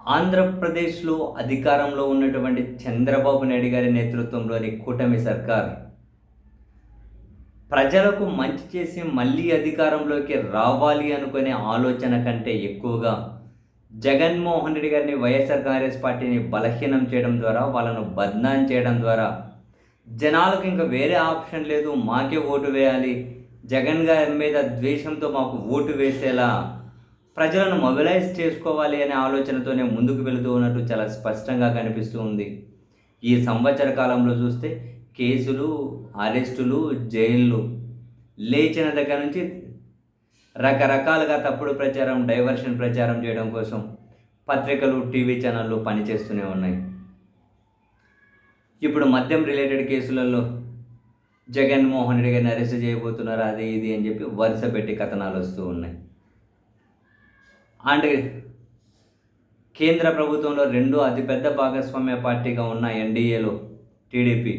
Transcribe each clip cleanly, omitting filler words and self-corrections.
ఆంధ్రప్రదేశ్లో అధికారంలో ఉన్నటువంటి చంద్రబాబు నాయుడు గారి నేతృత్వంలోని కూటమి సర్కార్ ప్రజలకు మంచి చేసి మళ్ళీ అధికారంలోకి రావాలి అనుకునే ఆలోచన కంటే ఎక్కువగా జగన్మోహన్ రెడ్డి గారిని వైఎస్ఆర్ కాంగ్రెస్ పార్టీని బలహీనం చేయడం ద్వారా వాళ్ళను బద్నాం చేయడం ద్వారా జనాలకు ఇంకా వేరే ఆప్షన్ లేదు, మాకే ఓటు వేయాలి, జగన్ గారి మీద ద్వేషంతో మాకు ఓటు వేసేలా ప్రజలను మొబిలైజ్ చేసుకోవాలి అనే ఆలోచనతోనే ముందుకు వెళుతూ ఉన్నట్టు చాలా స్పష్టంగా కనిపిస్తూ ఉంది. ఈ సంవత్సర కాలంలో చూస్తే కేసులు, అరెస్టులు, జైళ్ళు లేచిన దగ్గర నుంచి రకరకాలుగా తప్పుడు ప్రచారం, డైవర్షన్ ప్రచారం చేయడం కోసం పత్రికలు, టీవీ ఛానళ్ళు పనిచేస్తూనే ఉన్నాయి. ఇప్పుడు మద్యం రిలేటెడ్ కేసులలో జగన్మోహన్ రెడ్డి గారిని అరెస్ట్ చేయబోతున్నారు, అది ఇది అని చెప్పి వరుస పెట్టి కథనాలు వస్తూ ఉన్నాయి. అండ్ కేంద్ర ప్రభుత్వంలో రెండో అతిపెద్ద భాగస్వామ్య పార్టీగా ఉన్న ఎన్డీఏలో టీడీపీ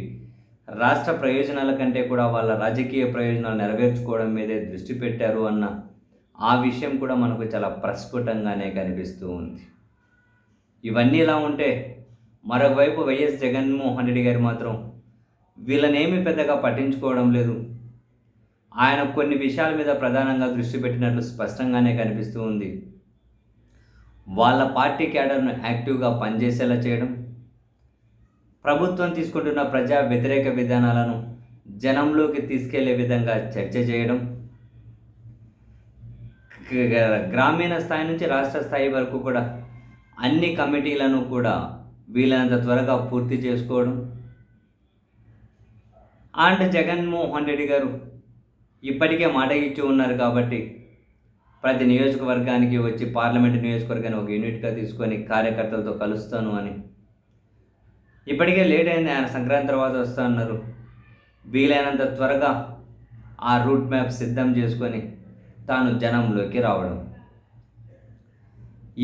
రాష్ట్ర ప్రయోజనాల కంటే కూడా వాళ్ళ రాజకీయ ప్రయోజనాలు నెరవేర్చుకోవడం మీదే దృష్టి పెట్టారు అన్న ఆ విషయం కూడా మనకు చాలా ప్రస్ఫుటంగానే కనిపిస్తూ ఉంది. ఇవన్నీ ఇలా ఉంటే మరోవైపు వైఎస్ జగన్మోహన్ రెడ్డి గారు మాత్రం వీళ్ళనేమి పెద్దగా పట్టించుకోవడం లేదు. ఆయన కొన్ని విషయాల మీద ప్రధానంగా దృష్టి పెట్టినట్లు స్పష్టంగానే కనిపిస్తూ ఉంది. వాళ్ళ పార్టీ క్యాడర్ను యాక్టివ్గా పనిచేసేలా చేయడం, ప్రభుత్వం తీసుకుంటున్న ప్రజా వ్యతిరేక విధానాలను జనంలోకి తీసుకెళ్లే విధంగా చర్చ చేయడం, గ్రామీణ స్థాయి నుంచి రాష్ట్ర స్థాయి వరకు కూడా అన్ని కమిటీలను కూడా వీలైనంత త్వరగా పూర్తి చేసుకోవడం. అండ్ జగన్మోహన్ రెడ్డి గారు ఇప్పటికే మాట ఇచ్చి ఉన్నారు కాబట్టి ప్రతి నియోజకవర్గానికి వచ్చి పార్లమెంటు నియోజకవర్గాన్ని ఒక యూనిట్గా తీసుకొని కార్యకర్తలతో కలుస్తాను అని. ఇప్పటికే లేట్ అయింది, ఆయన సంక్రాంతి తర్వాత వస్తా అన్నారు. వీలైనంత త్వరగా ఆ రూట్ మ్యాప్ సిద్ధం చేసుకొని తాను జనంలోకి రావడం,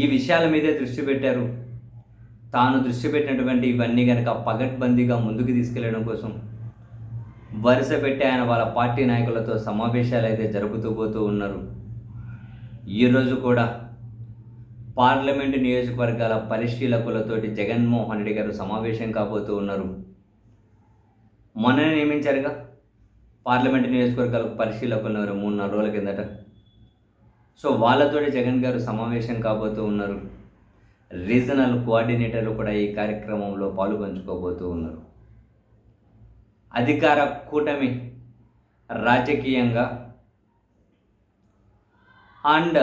ఈ విషయాల మీదే దృష్టి పెట్టారు. తాను దృష్టి పెట్టినటువంటి ఇవన్నీ కనుక పగడ్బందీగా ముందుకు తీసుకెళ్లడం కోసం వరుస పెట్టి ఆయన వాళ్ళ పార్టీ నాయకులతో సమావేశాలు అయితే జరుపుతూ పోతూ ఉన్నారు. ఈరోజు కూడా పార్లమెంటు నియోజకవర్గాల పరిశీలకులతోటి జగన్మోహన్ రెడ్డి గారు సమావేశం కాబోతూ ఉన్నారు. మొన్ననే నియమించారుగా పార్లమెంటు నియోజకవర్గాలకు పరిశీలకులు 3-4 రోజుల కిందట. సో వాళ్ళతోటి జగన్ గారు సమావేశం కాబోతూ ఉన్నారు. రీజనల్ కోఆర్డినేటర్లు కూడా ఈ కార్యక్రమంలో పాలుపంచుకోబోతూ ఉన్నారు. అధికార కూటమి రాజకీయంగా అండ్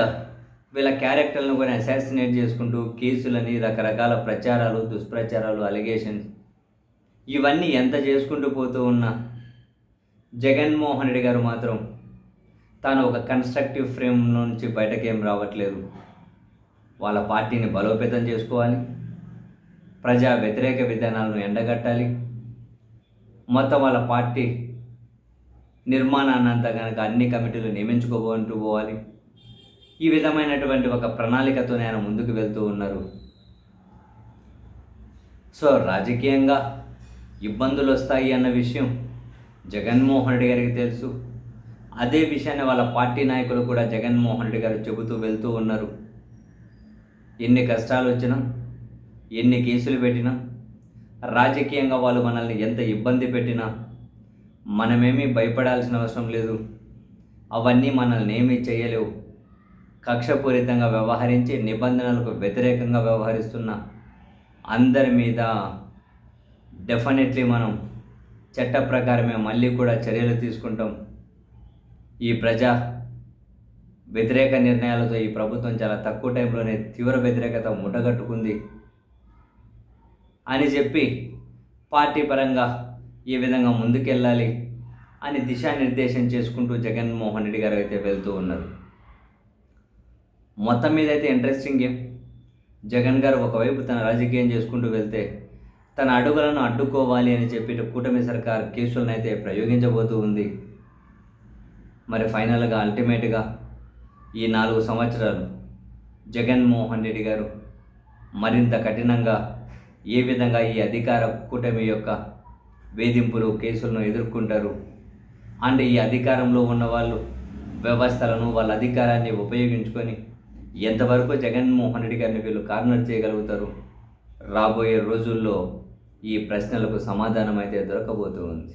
వీళ్ళ క్యారెక్టర్లను కూడా అసాసినేట్ చేసుకుంటూ కేసులని, రకరకాల ప్రచారాలు, దుష్ప్రచారాలు, అలిగేషన్స్ ఇవన్నీ ఎంత చేసుకుంటూ పోతూ ఉన్నా జగన్మోహన్ రెడ్డి గారు మాత్రం తాను ఒక కన్స్ట్రక్టివ్ ఫ్రేమ్ నుంచి బయటకేం రావట్లేదు. వాళ్ళ పార్టీని బలోపేతం చేసుకోవాలి, ప్రజా వ్యతిరేక విధానాలను ఎండగట్టాలి, మొత్తం వాళ్ళ పార్టీ నిర్మాణాన్ని అంతా కనుక అన్ని కమిటీలు నియమించుకోబోతూ పోవాలి. ఈ విధమైనటువంటి ఒక ప్రణాళికతో ఆయన ముందుకు వెళ్తూ ఉన్నారు. సో రాజకీయంగా ఇబ్బందులు వస్తాయి అన్న విషయం జగన్మోహన్ రెడ్డి గారికి తెలుసు. అదే విషయాన్ని వాళ్ళ పార్టీ నాయకులు కూడా జగన్మోహన్ రెడ్డి గారు చెబుతూ వెళ్తూ ఉన్నారు. ఎన్ని కష్టాలు వచ్చినా, ఎన్ని కేసులు పెట్టినా, రాజకీయంగా వాళ్ళు మనల్ని ఎంత ఇబ్బంది పెట్టినా మనమేమీ భయపడాల్సిన అవసరం లేదు. అవన్నీ మనల్ని ఏమీ చేయలేవు. కక్షపూరితంగా వ్యవహరించి నిబంధనలకు వ్యతిరేకంగా వ్యవహరిస్తున్న అందరి మీద డెఫినెట్లీ మనం చట్ట ప్రకారమే మళ్ళీ కూడా చర్యలు తీసుకుంటాం. ఈ ప్రజా వ్యతిరేక నిర్ణయాలతో ఈ ప్రభుత్వం చాలా తక్కువ టైంలోనే తీవ్ర వ్యతిరేకత ముట్టగట్టుకుంది అని చెప్పి పార్టీ పరంగా ఏ విధంగా ముందుకెళ్ళాలి అని దిశానిర్దేశం చేసుకుంటూ జగన్మోహన్ రెడ్డి గారు అయితే వెళ్తూ ఉన్నారు. మొత్తం మీద అయితే ఇంట్రెస్టింగ్ గేమ్. జగన్ గారు ఒకవైపు తన రాజకీయం చేసుకుంటూ వెళ్తే తన అడుగులను అడ్డుకోవాలి అని చెప్పి కూటమి సర్కార్ కేసులను అయితే ప్రయోగించబోతూ ఉంది. మరి ఫైనల్గా అల్టిమేట్గా ఈ 4 సంవత్సరాలు జగన్మోహన్ రెడ్డి గారు మరింత కఠినంగా ఏ విధంగా ఈ అధికార కూటమి యొక్క వేధింపులు, కేసులను ఎదుర్కొంటారు అండ్ ఈ అధికారంలో ఉన్న వాళ్ళు వ్యవస్థలను, వాళ్ళ అధికారాన్ని ఉపయోగించుకొని ఎంతవరకు జగన్మోహన్ రెడ్డి గారిని వీళ్ళు కార్నర్ చేయగలుగుతారు? రాబోయే రోజుల్లో ఈ ప్రశ్నలకు సమాధానం అయితే దొరకబోతూ ఉంది.